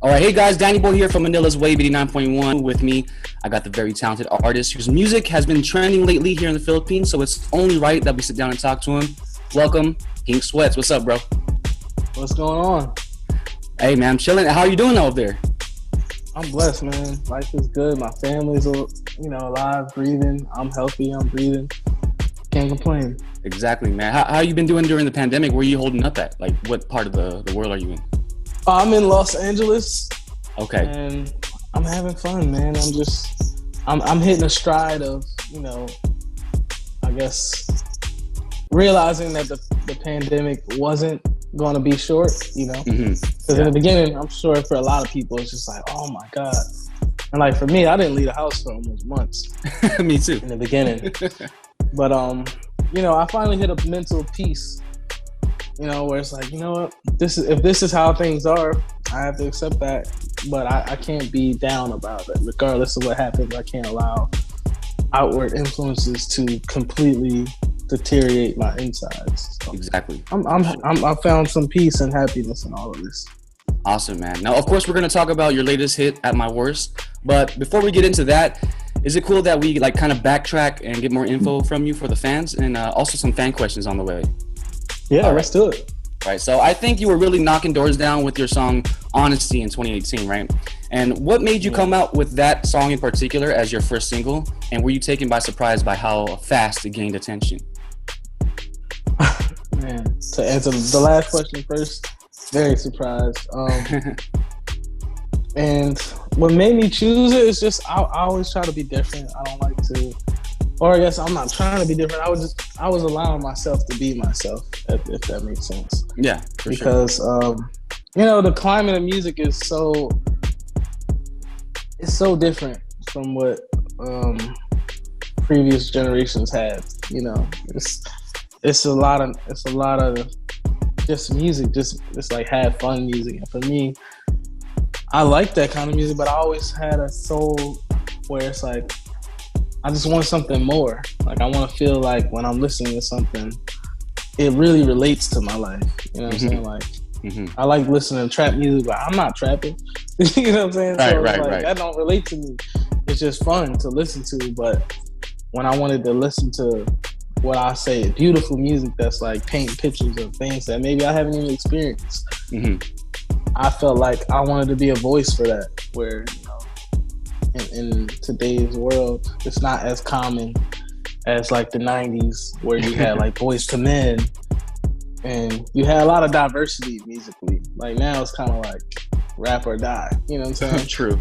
All right, hey guys, Danny Boy here from Manila's Wave 89.1. With me, I got the very talented artist whose music has been trending lately here in the Philippines, so it's only right that we sit down and talk to him. Welcome, Pink Sweats. What's up, bro? What's going on? Hey, man, I'm chilling. How are you doing over there? I'm blessed, man. Life is good. My family's, alive, breathing. I'm healthy. I'm breathing. Can't complain. Exactly, man. How you been doing during the pandemic? Where are you holding up at? Like, what part of the world are you in? I'm in Los Angeles. Okay. And I'm having fun, man. I'm hitting a stride of, I guess, realizing that the pandemic wasn't going to be short, Because in the beginning, I'm sure for a lot of people, it's just like, oh my God. And like for me, I didn't leave the house for almost months. Me too. In the beginning. But, I finally hit a mental peace, where it's like, you know what, if this is how things are, I have to accept that. But I can't be down about it. Regardless of what happens, I can't allow outward influences to completely deteriorate my insides. So Exactly. I found some peace and happiness in all of this. Awesome, man. Now, of course, we're going to talk about your latest hit, At My Worst. But before we get into that, is it cool that we kind of backtrack and get more info from you for the fans and also some fan questions on the way? Yeah, right. Let's do it. Right. So I think you were really knocking doors down with your song Honesty in 2018, right? And what made you come out with that song in particular as your first single? And were you taken by surprise by how fast it gained attention? Man, to answer the last question first, very surprised. And what made me choose it is just I always try to be different. I don't like to, or I guess I'm not trying to be different. I was allowing myself to be myself, if that makes sense. Yeah, for because, sure. The climate of music is so different from what previous generations had. It's a lot of just music, just like have fun music. And for me, I like that kind of music, but I always had a soul where it's like, I just want something more. Like I want to feel like when I'm listening to something, it really relates to my life. You know what I'm saying? Like, I like listening to trap music, but I'm not trapping. You know what I'm saying? Right. That don't relate to me. It's just fun to listen to. But when I wanted to listen to what I say, beautiful music that's like painting pictures of things that maybe I haven't even experienced, I felt like I wanted to be a voice for that, where, in today's world, it's not as common as like the 90s where you had like Boys to Men and you had a lot of diversity musically. Like now it's kind of like rap or die, you know what I'm saying? True.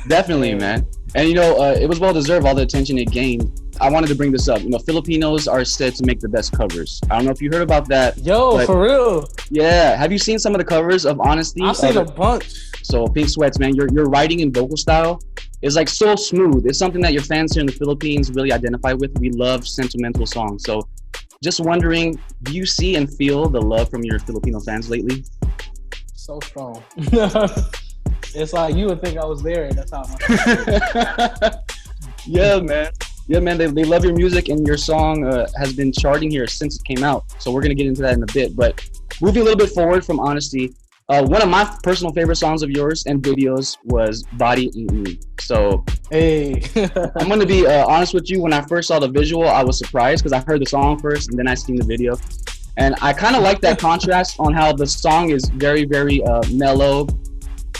Definitely, man. And it was well deserved, all the attention it gained. I wanted to bring this up. Filipinos are said to make the best covers. I don't know if you heard about that. Yo, for real? Yeah. Have you seen some of the covers of Honesty? I've seen a bunch. So Pink Sweats, man, your writing and vocal style is like so smooth. It's something that your fans here in the Philippines really identify with. We love sentimental songs. So just wondering, do you see and feel the love from your Filipino fans lately? So strong. It's like you would think I was there, and that's how much. Yeah, man. They love your music, and your song has been charting here since it came out. So we're gonna get into that in a bit. But moving a little bit forward from Honesty, one of my personal favorite songs of yours and videos was Body Eat Me. So hey, I'm gonna be honest with you. When I first saw the visual, I was surprised because I heard the song first, and then I seen the video. And I kind of like that contrast on how the song is very, very mellow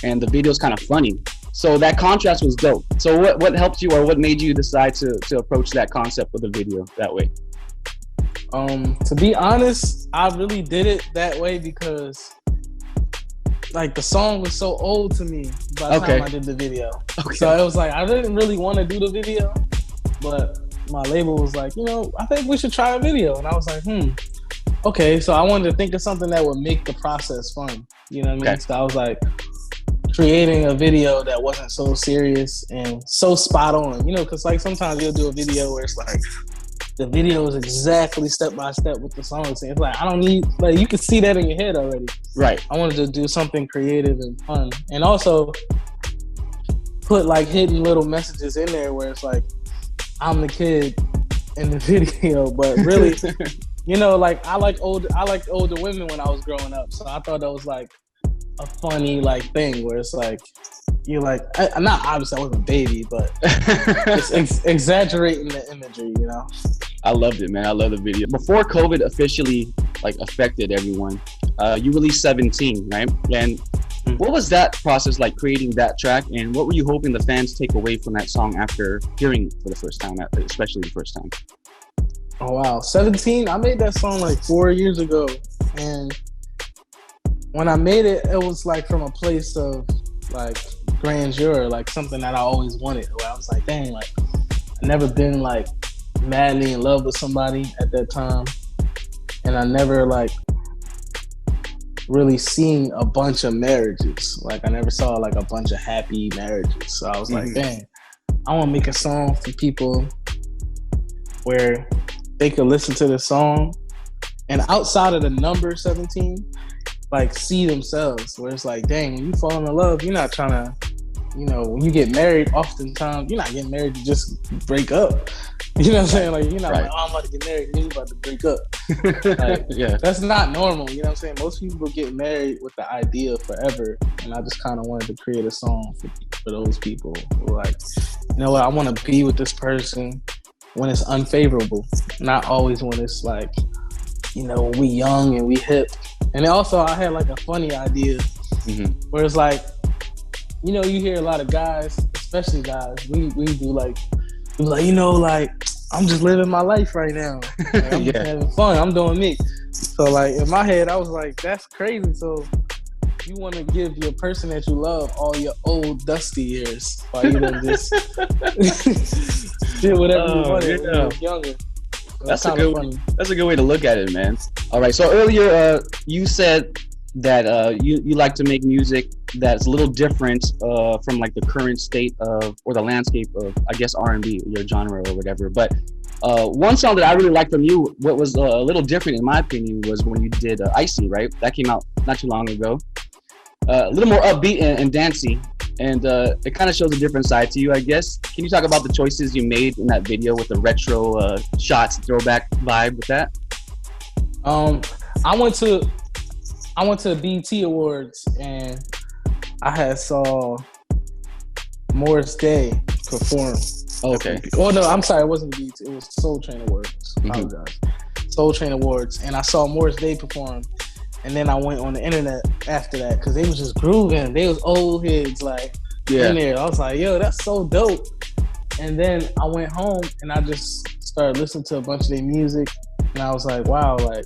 and the video is kind of funny. So that contrast was dope. So what helped you, or what made you decide to approach that concept with the video that way? To be honest, I really did it that way because like the song was so old to me by the time I did the video. Okay. So it was like, I didn't really want to do the video, but my label was like, I think we should try a video. And I was like, okay. So I wanted to think of something that would make the process fun. You know what I mean? Okay. So I was like, creating a video that wasn't so serious and so spot on, because like sometimes you'll do a video where it's like the video is exactly step by step with the song. So it's like, I don't need, like, you can see that in your head already. Right. I wanted to do something creative and fun, and also put like hidden little messages in there where it's like, I'm the kid in the video, but really, like I liked older women when I was growing up. So I thought that was like a funny like thing where it's like you're like, not obviously I wasn't a baby, but it's exaggerating the imagery, you know. I loved it, man. I love the video. Before COVID officially like affected everyone, you released 17, right? And what was that process like, creating that track, and what were you hoping the fans take away from that song after hearing it for the first time, especially the first time? Oh wow, 17. I made that song like 4 years ago, and when I made it, it was like from a place of like grandeur, like something that I always wanted. Where I was like, dang, like I never been like madly in love with somebody at that time, and I never like really seen a bunch of marriages. Like I never saw like a bunch of happy marriages. So I was like, dang, I want to make a song for people where they could listen to the song and outside of the number 17, like see themselves, where it's like, dang, when you fall in love, you're not trying to, you know, when you get married, oftentimes you're not getting married to just break up. You know what I'm saying? Like, you're not like, oh, I'm about to get married, and you're about to break up. Like, yeah, that's not normal. You know what I'm saying? Most people get married with the idea of forever, and I just kind of wanted to create a song for those people who are like, you know what, I want to be with this person when it's unfavorable, not always when it's like, you know, when we young and we hip. And also I had like a funny idea where it's like, you know, you hear a lot of guys, especially guys, we do like, you know, like, I'm just living my life right now. Like, I'm just having fun. I'm doing me. So like in my head, I was like, that's crazy. So you want to give your person that you love all your old dusty years while you don't just did whatever you wanted when you were younger. So that's a good way to look at it, man. All right. So earlier, you said that you like to make music that's a little different from like the current state of, or the landscape of, I guess, R&B, your genre or whatever. But one song that I really liked from you, what was a little different in my opinion, was when you did Icy, right? That came out not too long ago. A little more upbeat and dancey, and it kind of shows a different side to you, I guess. Can you talk about the choices you made in that video with the retro shots, throwback vibe with that? I went to BET Awards, and I had saw Morris Day perform. Okay. Oh no, I'm sorry, it wasn't BET. It was Soul Train Awards. I apologize. Soul Train Awards, and I saw Morris Day perform. And then I went on the internet after that because they was just grooving. They was old heads like in there. I was like, yo, that's so dope. And then I went home and I just started listening to a bunch of their music. And I was like, wow, like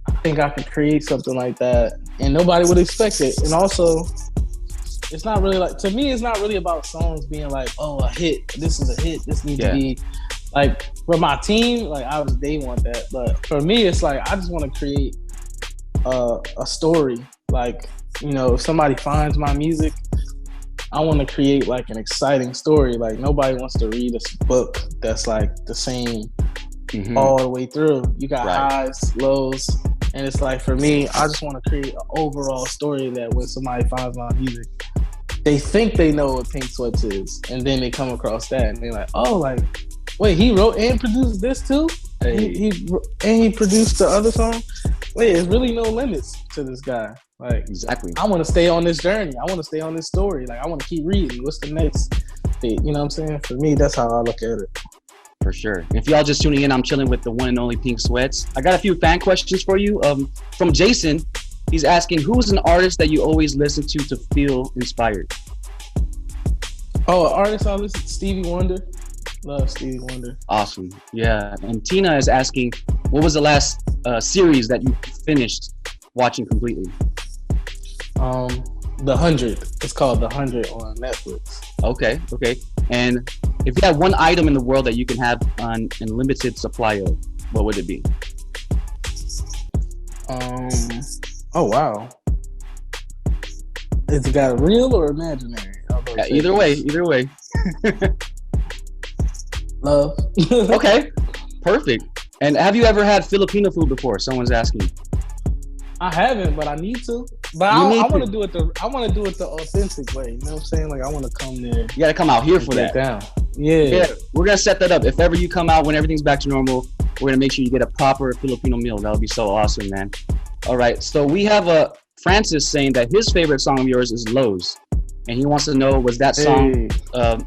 I think I could create something like that. And nobody would expect it. And also, it's not really like, to me, it's not really about songs being like, oh, a hit. This is a hit. This needs to be like, for my team, like obviously they want that. But for me, it's like, I just want to create a story. Like, you know, if somebody finds my music, I want to create like an exciting story. Like nobody wants to read a book that's like the same all the way through. You got highs, lows, and it's like, for me, I just want to create an overall story that when somebody finds my music, they think they know what Pink Sweats is, and then they come across that and they're like, oh, like, wait, he wrote and produced this too? He produced the other song? Wait, there's really no limits to this guy. Like, exactly. I want to stay on this journey. I want to stay on this story. Like, I want to keep reading. What's the next thing? You know what I'm saying? For me, that's how I look at it. For sure. If y'all just tuning in, I'm chilling with the one and only Pink Sweats. I got a few fan questions for you. From Jason, he's asking, who's an artist that you always listen to feel inspired? Oh, an artist I listen to, Stevie Wonder. Love Stevie Wonder. Awesome. Yeah. And Tina is asking, what was the last series that you finished watching completely? The 100. It's called The 100 on Netflix. Okay. And if you had one item in the world that you can have an unlimited supply of, what would it be? Oh wow. Is it got real or imaginary? Either way. Love. Okay, perfect. And have you ever had Filipino food before? Someone's asking. I haven't, but I need to. But I want to do it the authentic way. You know what I'm saying? Like, I want to come there. You got to come out here for that. Down. Yeah. We're gonna set that up. If ever you come out when everything's back to normal, we're gonna make sure you get a proper Filipino meal. That would be so awesome, man. All right. So we have Francis saying that his favorite song of yours is Lows, and he wants to know, was that song?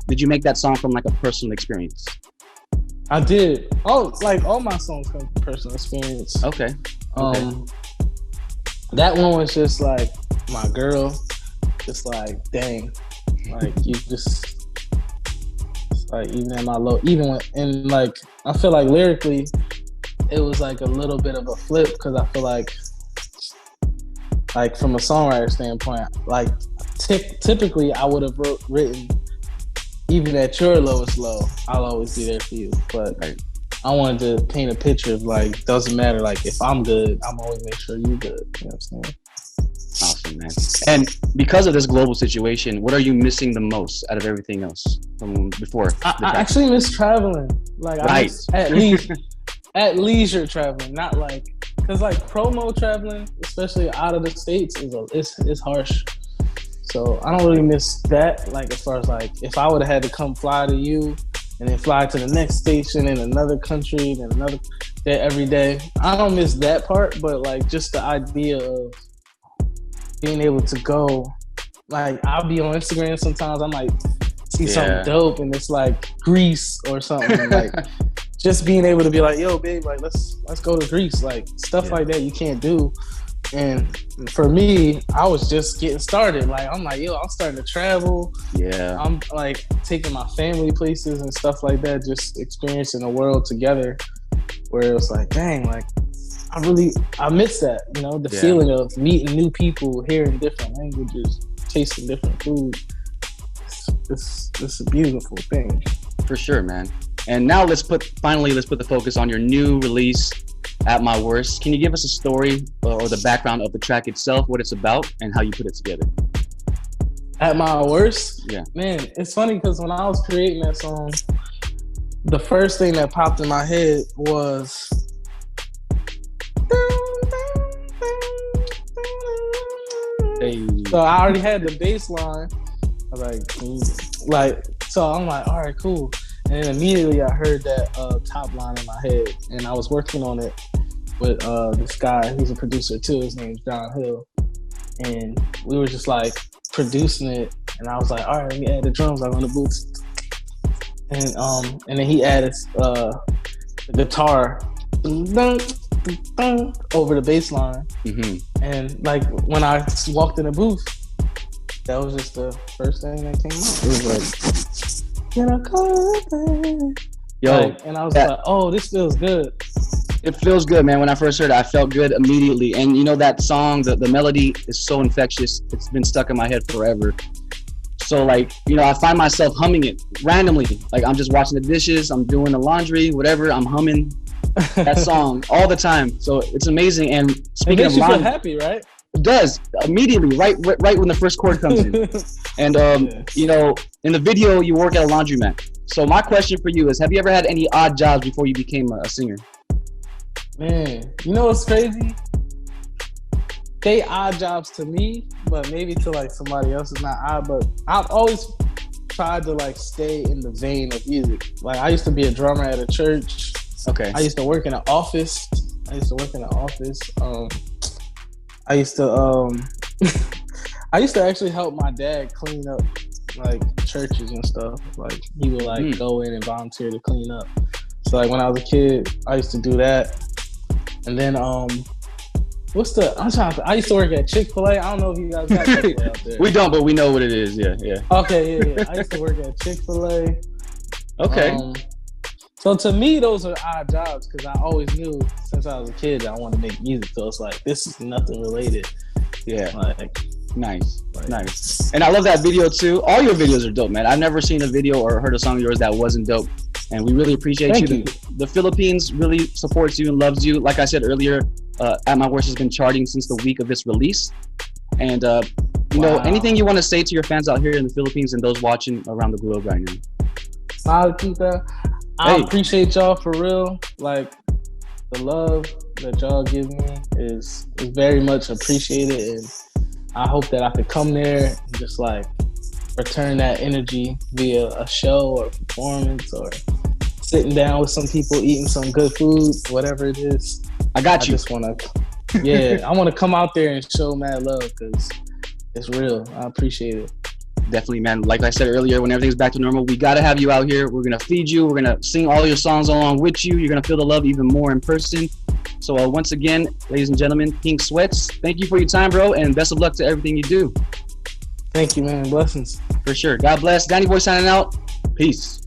Did you make that song from like a personal experience? I did. All my songs come from personal experience. Okay. That one was just like my girl, just like dang, like you just like even at my low, even when, and like I feel like lyrically, it was like a little bit of a flip because I feel like from a songwriter standpoint, like typically I would have written even at your lowest low, I'll always be there for you, but. Right. I wanted to paint a picture of like, doesn't matter, like if I'm good, I'm always make sure you're good. You know what I'm saying? Awesome, man. And because of this global situation, what are you missing the most out of everything else from before? I actually miss traveling. Like I miss at leisure traveling, not like, cause like promo traveling, especially out of the States, is harsh. So I don't really miss that. Like as far as like, if I would have had to come fly to you, and then fly to the next station in another country, then another day every day. I don't miss that part, but like just the idea of being able to go, like I'll be on Instagram sometimes, I might see something dope and it's like Greece or something. Like just being able to be like, yo, babe, like let's go to Greece, like stuff like that you can't do. And for me, I was just getting started. Like I'm like, yo, I'm starting to travel. Yeah. I'm like taking my family places and stuff like that, just experiencing the world together. Where it was like, dang, like I miss that, you know, the feeling of meeting new people, hearing different languages, tasting different food. It's a beautiful thing. For sure, man. And now let's put the focus on your new release, At My Worst. Can you give us a story or the background of the track itself, what it's about, and how you put it together? At My Worst? Yeah. Man, it's funny because when I was creating that song, the first thing that popped in my head was so I already had the bass line. So I'm like, all right, cool. And then immediately I heard that top line in my head, and I was working on it with this guy. He's a producer too. His name's John Hill, and we were just like producing it. And I was like, all right, let me add the drums like on the boots, and then he added the guitar over the bass line. Mm-hmm. And like when I walked in the booth, that was just the first thing that came out. It was like, you know, yo, and I was like, oh, this feels good. It feels good, man. When I first heard it, I felt good immediately. And you know, that song, the melody is so infectious. It's been stuck in my head forever. So like, you know, I find myself humming it randomly. Like I'm just washing the dishes, I'm doing the laundry, whatever, I'm humming that song all the time. So it's amazing. And speaking of laundry, feel happy, right? It does, immediately, right when the first chord comes in. And you know, in the video you work at a laundromat. So my question for you is, have you ever had any odd jobs before you became a singer? Man, you know what's crazy? They odd jobs to me, but maybe to like somebody else is not odd. But I've always tried to like stay in the vein of music. Like I used to be a drummer at a church. Okay. I used to work in an office. I used to actually help my dad clean up like churches and stuff. Like he would like go in and volunteer to clean up. So like when I was a kid, I used to do that. And then I used to work at Chick-fil-A. I don't know if you guys got Chick-fil-A out there. We don't, but we know what it is. Yeah. Okay, yeah. I used to work at Chick-fil-A. Okay. So to me, those are odd jobs because I always knew since I was a kid that I wanted to make music. So it's like, this is nothing related. Yeah. Like, nice. And I love that video too. All your videos are dope, man. I've never seen a video or heard a song of yours that wasn't dope. And we really appreciate you. The Philippines really supports you and loves you. Like I said earlier, At My Worst has been charting since the week of its release. And you know, anything you want to say to your fans out here in the Philippines and those watching around the globe right now? I appreciate y'all for real. Like the love that y'all give me is very much appreciated, and I hope that I could come there and just like return that energy via a show or performance or sitting down with some people eating some good food, whatever it is. I got you. I just want to Yeah, I want to come out there and show mad love because it's real. I appreciate it. Definitely, man. Like I said earlier, when everything's back to normal, we got to have you out here. We're going to feed you. We're going to sing all your songs along with you. You're going to feel the love even more in person. So once again, ladies and gentlemen, Pink Sweats, thank you for your time, bro, and best of luck to everything you do. Thank you, man. Blessings. For sure. God bless. Danny Boy signing out. Peace.